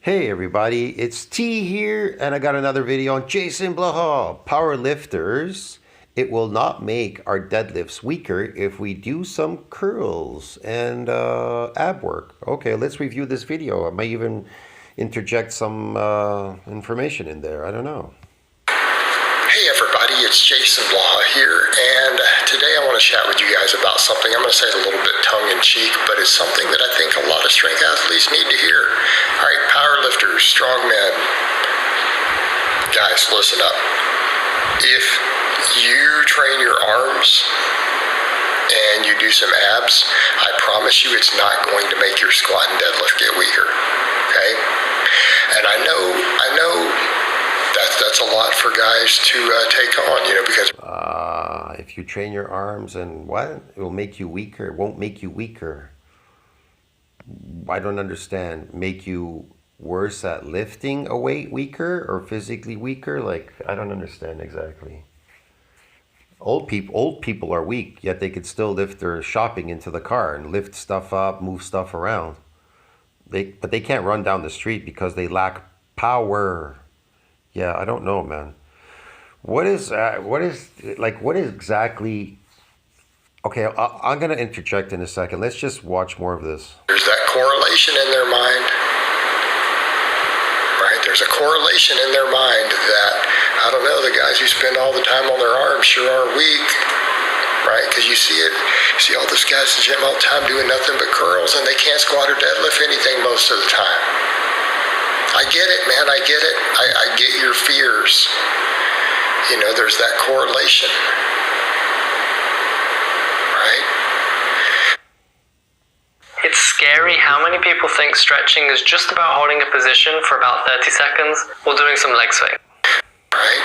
Hey everybody, it's T here, and I got another video on Jason Blaha, Powerlifters. It will not make our deadlifts weaker if we do some curls and ab work. Okay, let's review this video. I may even interject some information in there. I don't know. Hey everybody, it's Jason Blaha here, and today I want to chat with you guys about something. I'm going to say it a little bit tongue-in-cheek, but it's something that I think a lot of strength athletes need to hear. All right, powerlifters, strongmen, guys, listen up. If you train your arms and you do some abs, I promise you it's not going to make your squat and deadlift get weaker, okay? And I know that's a lot for guys to take on, because if you train your arms and what? It will make you weaker. It won't make you weaker. I don't understand. Make you worse at lifting a weight weaker or physically weaker? Like, I don't understand exactly. Old people are weak, yet they could still lift their shopping into the car and lift stuff up, move stuff around. But they can't run down the street because they lack power. Yeah, I don't know, man. What is exactly? Okay, I'm gonna interject in a second. Let's just watch more of this. there's that correlation in their mind, right? There's a correlation in their mind that, I don't know, the guys who spend all the time on their arms sure are weak, right? Because you see it, you see all those guys in the gym all the time doing nothing but curls, and they can't squat or deadlift anything most of the time. I get it, man, I get it. I get your fears. There's that correlation, right? It's scary how many people think stretching is just about holding a position for about 30 seconds or doing some leg swing. Right?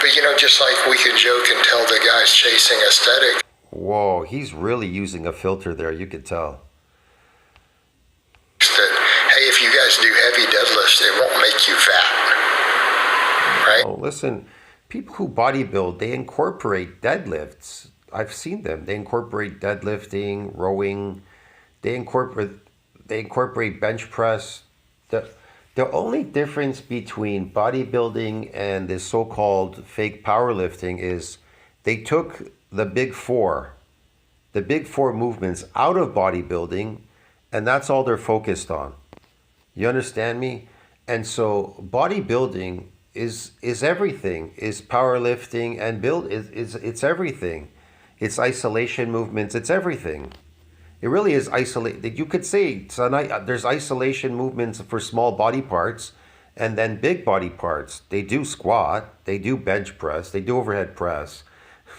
But just like we can joke and tell the guys chasing aesthetic. Whoa, he's really using a filter there, you could tell. That, hey, if you guys do heavy deadlifts, it won't make you fat. Right? Oh, listen, people who bodybuild, they incorporate deadlifts. I've seen them. They incorporate deadlifting, rowing. They incorporate bench press. The only difference between bodybuilding and this so-called fake powerlifting is they took the big four movements out of bodybuilding, and that's all they're focused on. You understand me? And so bodybuilding is everything, is powerlifting, and it's everything. It's isolation movements, it's everything. It really is isolated. You could say there's isolation movements for small body parts and then big body parts. They do squat, they do bench press, they do overhead press.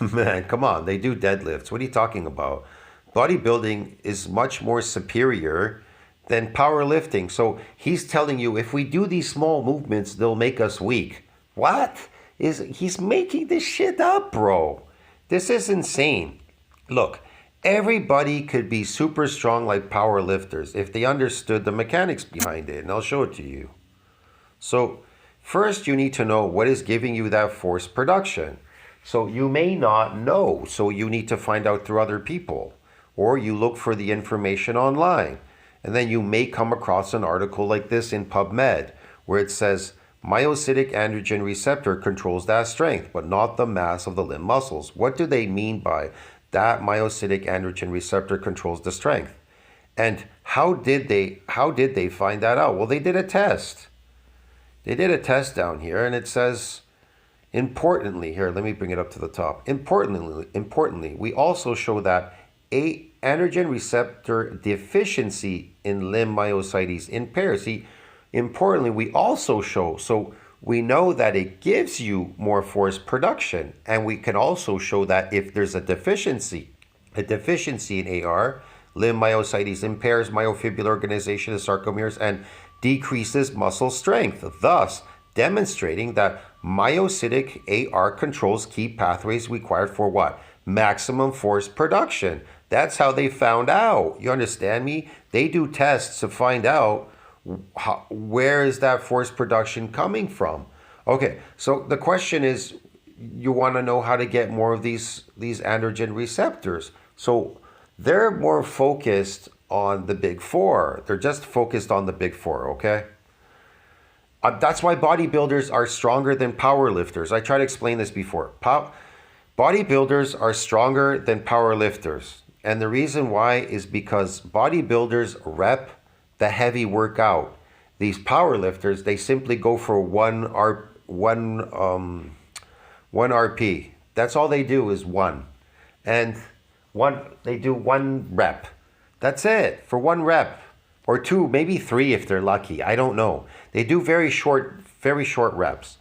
Man, come on, they do deadlifts. What are you talking about? Bodybuilding is much more superior than powerlifting. So he's telling you if we do these small movements, they'll make us weak. He's making this shit up, bro. This is insane. Look, everybody could be super strong like powerlifters if they understood the mechanics behind it, and I'll show it to you. So first you need to know what is giving you that force production. So you may not know, so you need to find out through other people, or you look for the information online. And then you may come across an article like this in PubMed, where it says, myocytic androgen receptor controls that strength, but not the mass of the limb muscles. What do they mean by that myocytic androgen receptor controls the strength? And how did they find that out? Well, they did a test. They did a test down here, and it says, importantly, here, let me bring it up to the top. Importantly, we also show that androgen receptor deficiency in limb myositis impairs. See, importantly, we also show, so we know that it gives you more force production, and we can also show that if there's a deficiency in AR, limb myositis impairs myofibrillar organization of sarcomeres and decreases muscle strength, thus demonstrating that myocytic AR controls key pathways required for what? Maximum force production. That's how they found out. You understand me? They do tests to find out where is that force production coming from. Okay, so the question is, you want to know how to get more of these androgen receptors. So they're more focused on the big four. They're just focused on the big four, okay? That's why bodybuilders are stronger than powerlifters. I tried to explain this before. Bodybuilders are stronger than powerlifters. And the reason why is because bodybuilders rep the heavy workout. These powerlifters, they simply go for one RP. That's all they do is one. And they do one rep. That's it, for one rep. Or two, maybe three if they're lucky. I don't know. They do very short reps.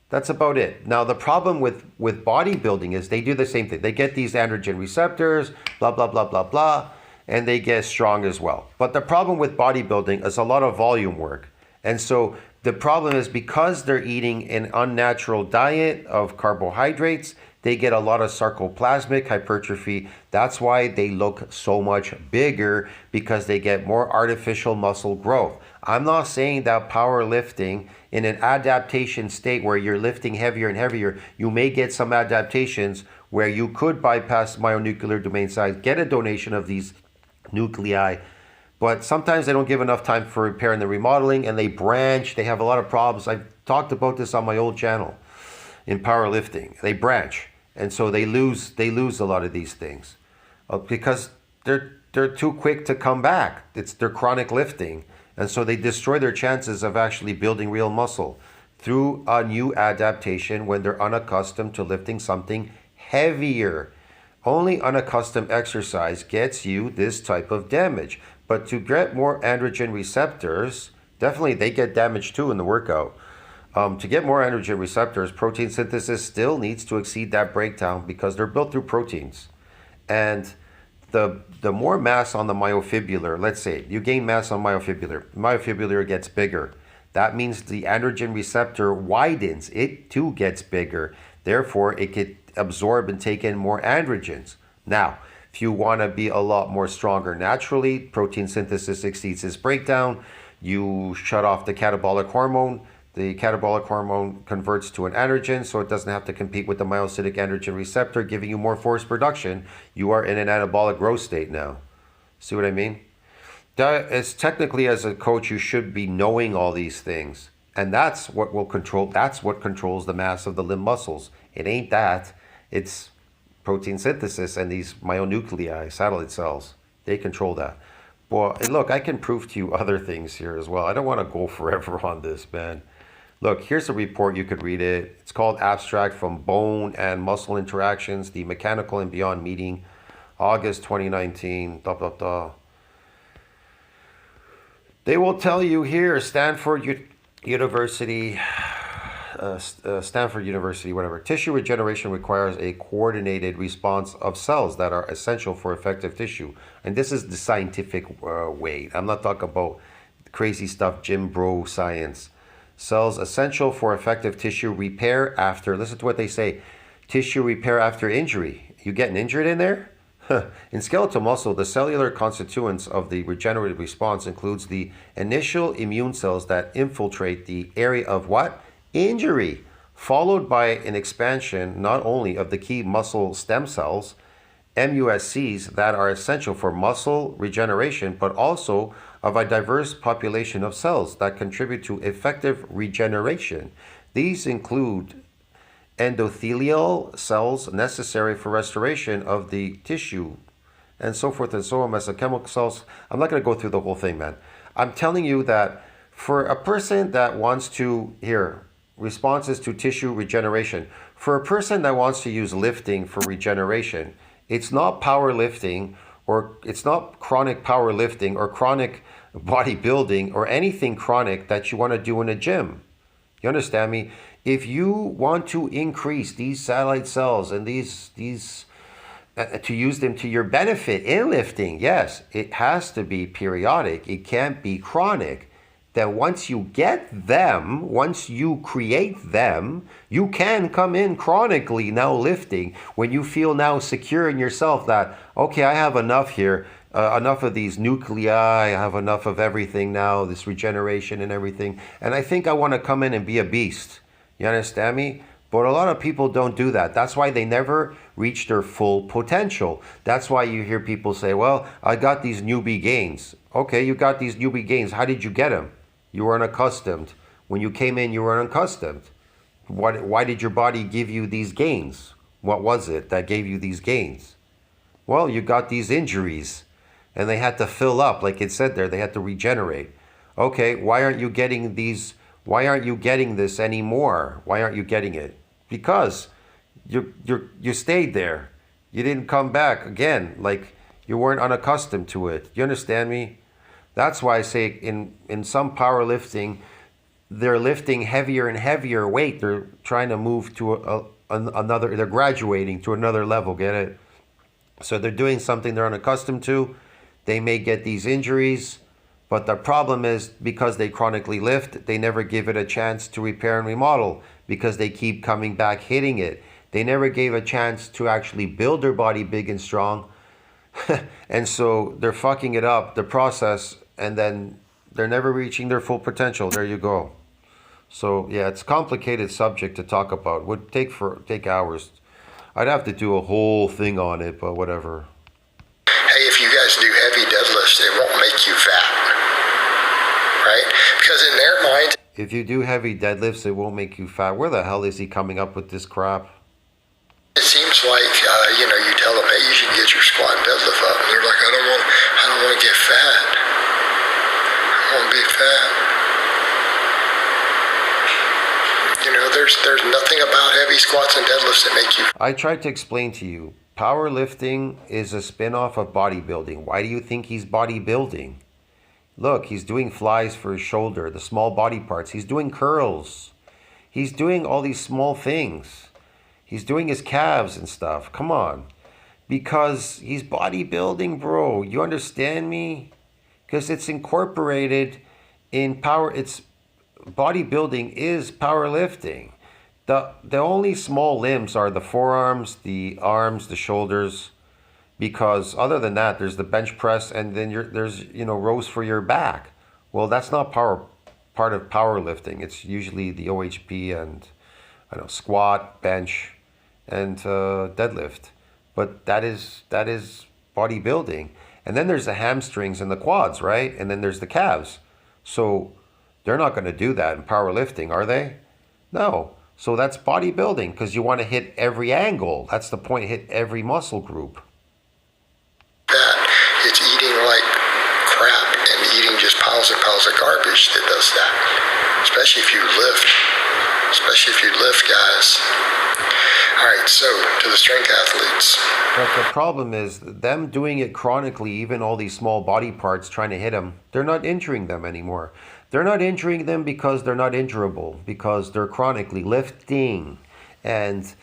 That's about it. Now, the problem with bodybuilding is they do the same thing. They get these androgen receptors, blah, blah, blah, blah, blah, and they get strong as well. But the problem with bodybuilding is a lot of volume work. And so the problem is because they're eating an unnatural diet of carbohydrates, they get a lot of sarcoplasmic hypertrophy. That's why they look so much bigger, because they get more artificial muscle growth. I'm not saying that powerlifting in an adaptation state where you're lifting heavier and heavier, you may get some adaptations where you could bypass myonuclear domain size, get a donation of these nuclei. But sometimes they don't give enough time for repair and the remodeling, and they branch. They have a lot of problems. I've talked about this on my old channel in powerlifting. They branch. And so they lose a lot of these things because they're too quick to come back. It's their chronic lifting. And so they destroy their chances of actually building real muscle through a new adaptation when they're unaccustomed to lifting something heavier. Only unaccustomed exercise gets you this type of damage. But to get more androgen receptors, definitely they get damaged too in the workout. To get more androgen receptors, protein synthesis still needs to exceed that breakdown because they're built through proteins. And the more mass on the myofibrillar, let's say you gain mass on myofibrillar gets bigger. That means the androgen receptor widens, it too gets bigger. Therefore, it could absorb and take in more androgens. Now, if you want to be a lot more stronger naturally, protein synthesis exceeds this breakdown. You shut off the catabolic hormone. The catabolic hormone converts to an androgen, so it doesn't have to compete with the myocytic androgen receptor, giving you more force production. You are in an anabolic growth state now. See what I mean? As technically as a coach, you should be knowing all these things. And that's what controls the mass of the limb muscles. It ain't that. It's protein synthesis and these myonuclei, satellite cells. They control that. Well, and look, I can prove to you other things here as well. I don't want to go forever on this, man. Look, here's a report. You could read it. It's called Abstract from Bone and Muscle Interactions, the Mechanical and Beyond Meeting, August 2019. They will tell you here, Stanford University, whatever. Tissue regeneration requires a coordinated response of cells that are essential for effective tissue. And this is the scientific way. I'm not talking about crazy stuff, Jim Bro science. Cells essential for effective tissue repair after, listen to what they say, tissue repair after injury. You getting injured in there? In skeletal muscle, the cellular constituents of the regenerative response includes the initial immune cells that infiltrate the area of what? Injury, followed by an expansion not only of the key muscle stem cells, MUSCs, that are essential for muscle regeneration, but also of a diverse population of cells that contribute to effective regeneration. These include endothelial cells necessary for restoration of the tissue, and so forth and so on, mesochemical cells. I'm not going to go through the whole thing, man. I'm telling you that for a person that wants to, responses to tissue regeneration, for a person that wants to use lifting for regeneration, it's not powerlifting, or it's not chronic powerlifting or chronic bodybuilding or anything chronic that you want to do in a gym. You understand me? If you want to increase these satellite cells and these to use them to your benefit in lifting, yes, it has to be periodic. It can't be chronic. That once you get them, once you create them, you can come in chronically now lifting when you feel now secure in yourself that, okay, I have enough here, enough of these nuclei, I have enough of everything now, this regeneration and everything, and I think I want to come in and be a beast. You understand me? But a lot of people don't do that. That's why they never reach their full potential. That's why you hear people say, well, I got these newbie gains. Okay, you got these newbie gains. How did you get them? You were unaccustomed. When you came in, you were unaccustomed. Why did your body give you these gains? What was it that gave you these gains? Well, you got these injuries and they had to fill up. Like it said there, they had to regenerate. Okay, why aren't you getting these? Why aren't you getting this anymore? Why aren't you getting it? Because you stayed there. You didn't come back again. Like you weren't unaccustomed to it. You understand me? That's why I say in some powerlifting, they're lifting heavier and heavier weight. They're trying to move to another. They're graduating to another level. Get it? So they're doing something they're unaccustomed to. They may get these injuries. But the problem is because they chronically lift, they never give it a chance to repair and remodel because they keep coming back hitting it. They never gave a chance to actually build their body big and strong. And so they're fucking it up, the process, and then they're never reaching their full potential. There you go. So yeah, it's a complicated subject to talk about. Would take hours. I'd have to do a whole thing on it, but whatever. Hey, if you guys do heavy deadlifts, it won't make you fat. Right? Because in their mind, if you do heavy deadlifts, it won't make you fat. Where the hell is he coming up with this crap? it seems like you tell them, hey, you should get your squat and deadlift up, and they're like, I don't want to get fat. I want to be fat. There's nothing about heavy squats and deadlifts that make you. I tried to explain to you. Powerlifting is a spin-off of bodybuilding. Why do you think he's bodybuilding? Look, he's doing flies for his shoulder, the small body parts. He's doing curls. He's doing all these small things. He's doing his calves and stuff. Come on. Because he's bodybuilding, bro. You understand me? Because it's incorporated in power. It's bodybuilding is powerlifting. The only small limbs are the forearms, the arms, the shoulders. Because other than that, there's the bench press, and then there's rows for your back. Well, that's not part of powerlifting. It's usually the OHP and squat, bench, and deadlift. But that is bodybuilding. And then there's the hamstrings and the quads, right? And then there's the calves. So they're not going to do that in powerlifting, are they? No. So that's bodybuilding because you want to hit every angle. That's the point. Hit every muscle group. It's eating like crap and eating just piles and piles of garbage that does that. Especially if you lift, guys. All right, so to the strength athletes. But the problem is them doing it chronically, even all these small body parts trying to hit them, they're not injuring them anymore. They're not injuring them because they're not injurable, because they're chronically lifting. And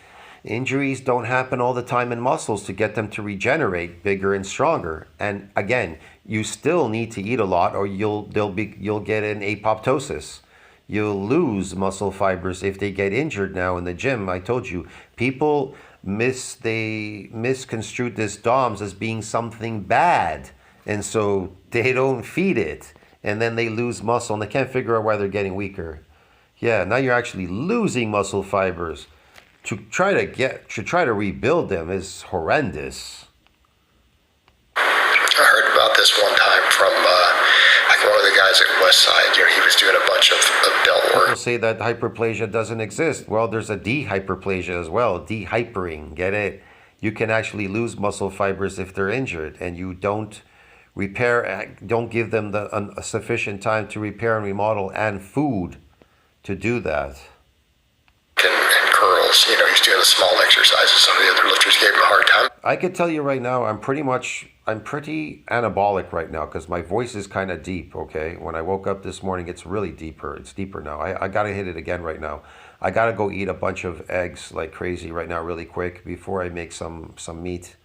injuries don't happen all the time in muscles to get them to regenerate bigger and stronger. And again, you still need to eat a lot or you'll get an apoptosis. You'll lose muscle fibers if they get injured now in the gym. I told you, people misconstrued this DOMS as being something bad. And so they don't feed it. And then they lose muscle and they can't figure out why they're getting weaker. Yeah, now you're actually losing muscle fibers. To try to rebuild them is horrendous. I heard about this one time from one of the guys at Westside. He was doing a bunch of belt work. People say that hyperplasia doesn't exist. Well, there's a dehyperplasia as well. Dehypering, get it? You can actually lose muscle fibers if they're injured, and you don't give them a sufficient time to repair and remodel and food to do that. And curls, he's doing the small exercises. Some of the other lifters gave him a hard time. I could tell you right now, I'm pretty anabolic right now because my voice is kind of deep, okay? When I woke up this morning, it's really deeper. It's deeper now. I got to hit it again right now. I got to go eat a bunch of eggs like crazy right now really quick before I make some meat.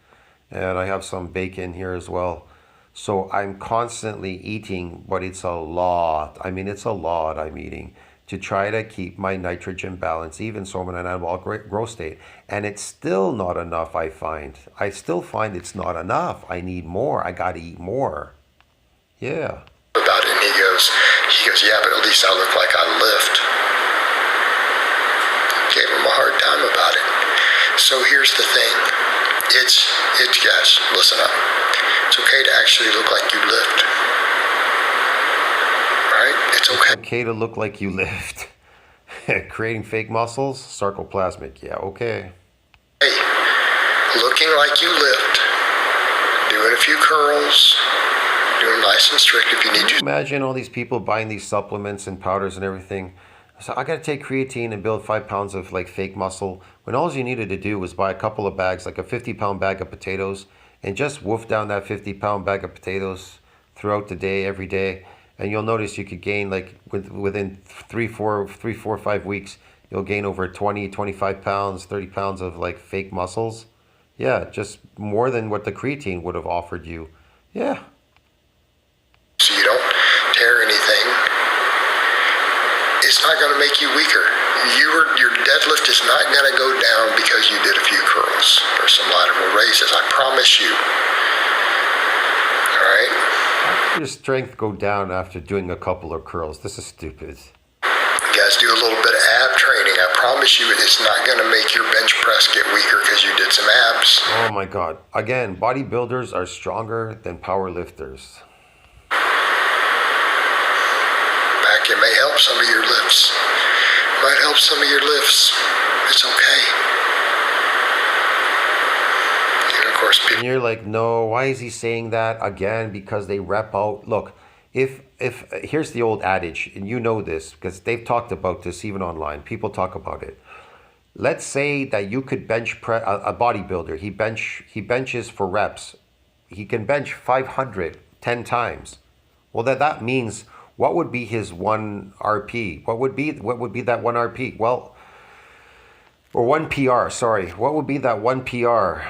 And I have some bacon here as well. So I'm constantly eating, but it's a lot. It's a lot I'm eating to try to keep my nitrogen balance, even so I'm in an anabolic growth state. And it's still not enough, I find. I still find it's not enough. I need more. I got to eat more. Yeah. About it, and he goes, yeah, but at least I look like I lift. gave him a hard time about it. So here's the thing. It's guys, listen up. It's okay to actually look like you lift. Right? It's okay. Okay to look like you lift. Creating fake muscles? Sarcoplasmic. Yeah, okay. Hey, looking like you lift, doing a few curls, doing nice and strict if you need to. Imagine all these people buying these supplements and powders and everything. So I got to take creatine and build 5 pounds of like fake muscle when all you needed to do was buy a couple of bags, like a 50-pound bag of potatoes, and just wolf down that 50-pound bag of potatoes throughout the day, every day. And you'll notice you could gain, like within 3, 4, 5 weeks, you'll gain over 20, 25 pounds, 30 pounds of like fake muscles. Yeah, just more than what the creatine would have offered you. Yeah. So you don't tear anything. It's not going to make you weaker. Your deadlift is not going to go down because you did a few curls or some lateral raises. I promise you. All right? Your strength go down after doing a couple of curls. This is stupid. You guys do a little bit of ab training. I promise you it's not going to make your bench press get weaker because you did some abs. Oh my God. Again, bodybuilders are stronger than powerlifters. Back, it may help some of your lifts. Might help some of your lifts. It's okay. And of course, people. And you're like, no, why is he saying that? Again, because they rep out. Look, if here's the old adage, and you know this because they've talked about this even online. People talk about it. Let's say that you could bench press a bodybuilder. He benches for reps. He can bench 500 10 times. Well, that means what would be his 1 RP? What would be that 1 RP? Well, or 1 PR. Sorry, what would be that 1 PR?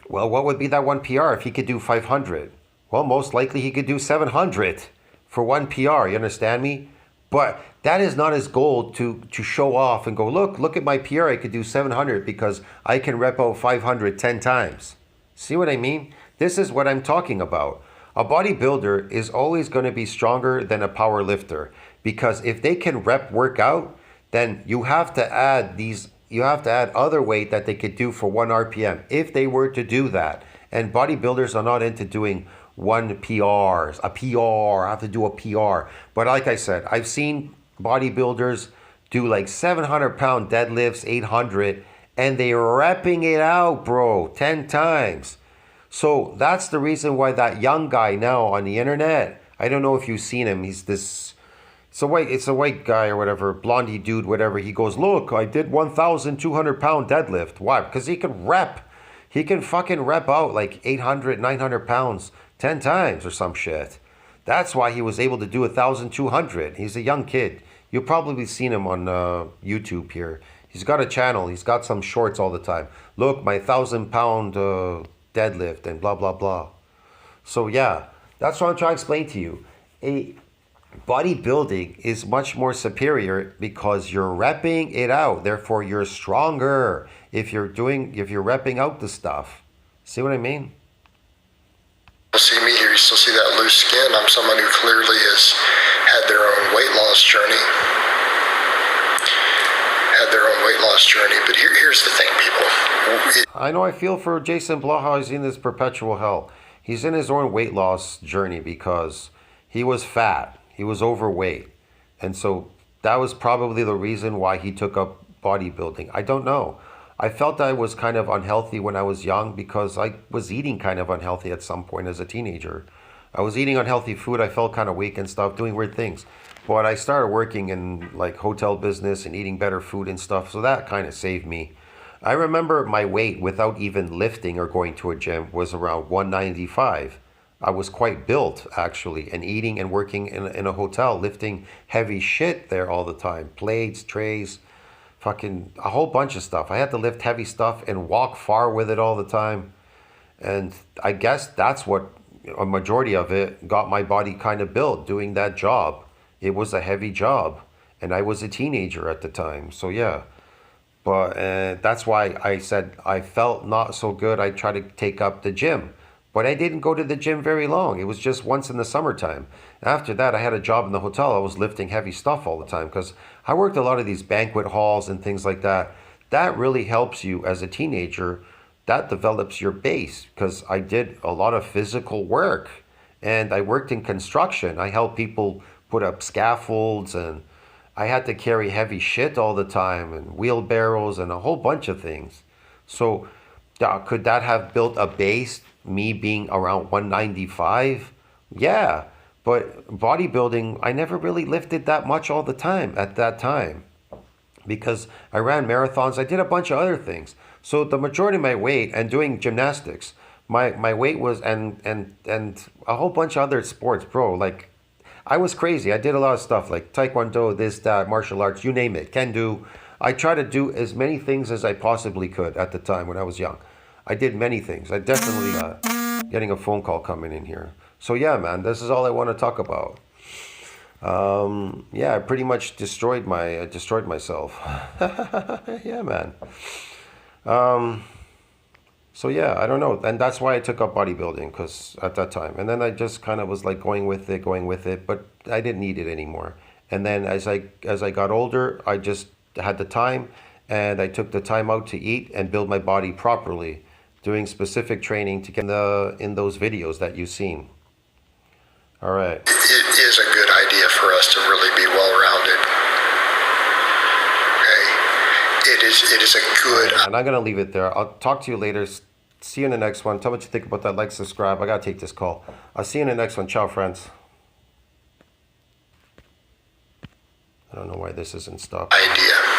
Well, what would be that 1 PR if he could do 500? Well, most likely he could do 700 for 1 PR. You understand me? But that is not his goal to show off and go, look at my PR. I could do 700 because I can rep out 500 10 times. See what I mean? This is what I'm talking about. A bodybuilder is always going to be stronger than a power lifter because if they can rep work out, then you have to add other weight that they could do for 1 RPM if they were to do that. And bodybuilders are not into doing 1 PRs, a PR, I have to do a PR. But like I said, I've seen bodybuilders do like 700-pound deadlifts, 800, and they're repping it out, bro, 10 times. So that's the reason why that young guy now on the internet, I don't know if you've seen him, it's a white guy or whatever, blondie dude, whatever. He goes, look, I did 1,200-pound deadlift. Why? Because he can rep. He can fucking rep out like 800, 900 pounds 10 times or some shit. That's why he was able to do 1,200. He's a young kid. You'll probably seen him on YouTube here. He's got a channel. He's got some shorts all the time. Look, my 1,000-pound deadlift and blah, blah, blah. So yeah, that's what I'm trying to explain to you. Bodybuilding is much more superior because you're repping it out. Therefore, you're stronger if you're repping out the stuff. See what I mean? You see me here, you still see that loose skin. I'm someone who clearly has had their own weight loss journey. But here's the thing, people. I know I feel for Jason Blaha. He's in this perpetual hell. He's in his own weight loss journey because he was fat. He was overweight. And so that was probably the reason why he took up bodybuilding. I don't know. I felt I was kind of unhealthy when I was young because I was eating kind of unhealthy at some point as a teenager. I was eating unhealthy food. I felt kind of weak and stuff, doing weird things. But I started working in like hotel business and eating better food and stuff. So that kind of saved me. I remember my weight without even lifting or going to a gym was around 195. I was quite built, actually, and eating and working in a hotel, lifting heavy shit there all the time. Plates, trays, fucking a whole bunch of stuff. I had to lift heavy stuff and walk far with it all the time. And I guess that's what a majority of it got my body kind of built, doing that job. It was a heavy job. And I was a teenager at the time. So yeah. But that's why I said I felt not so good. I tried to take up the gym. But I didn't go to the gym very long. It was just once in the summertime. After that, I had a job in the hotel. I was lifting heavy stuff all the time because I worked a lot of these banquet halls and things like that. That really helps you as a teenager. That develops your base because I did a lot of physical work and I worked in construction. I helped people put up scaffolds and I had to carry heavy shit all the time and wheelbarrows and a whole bunch of things. So could that have built a base, me being around 195? Yeah, but bodybuilding, I never really lifted that much all the time at that time because I ran marathons. I did a bunch of other things. So the majority of my weight and doing gymnastics, my weight was and a whole bunch of other sports, bro. Like I was crazy. I did a lot of stuff like taekwondo, this, that, martial arts, you name it, kendo. I tried to do as many things as I possibly could at the time when I was young. I did many things. I definitely getting a phone call coming in here. So yeah, man, this is all I want to talk about. Yeah, I pretty much destroyed myself. Yeah, man. So yeah, I don't know, and that's why I took up bodybuilding because at that time, and then I just kind of was like going with it, but I didn't need it anymore. And then as I got older, I just had the time, and I took the time out to eat and build my body properly, doing specific training to get in those videos that you've seen. All right. It is a good idea for us to really be well-rounded. Okay? It is a good... And I'm going to leave it there. I'll talk to you later. See you in the next one. Tell me what you think about that. Like, subscribe. I got to take this call. I'll see you in the next one. Ciao, friends. I don't know why this isn't stopped. Idea.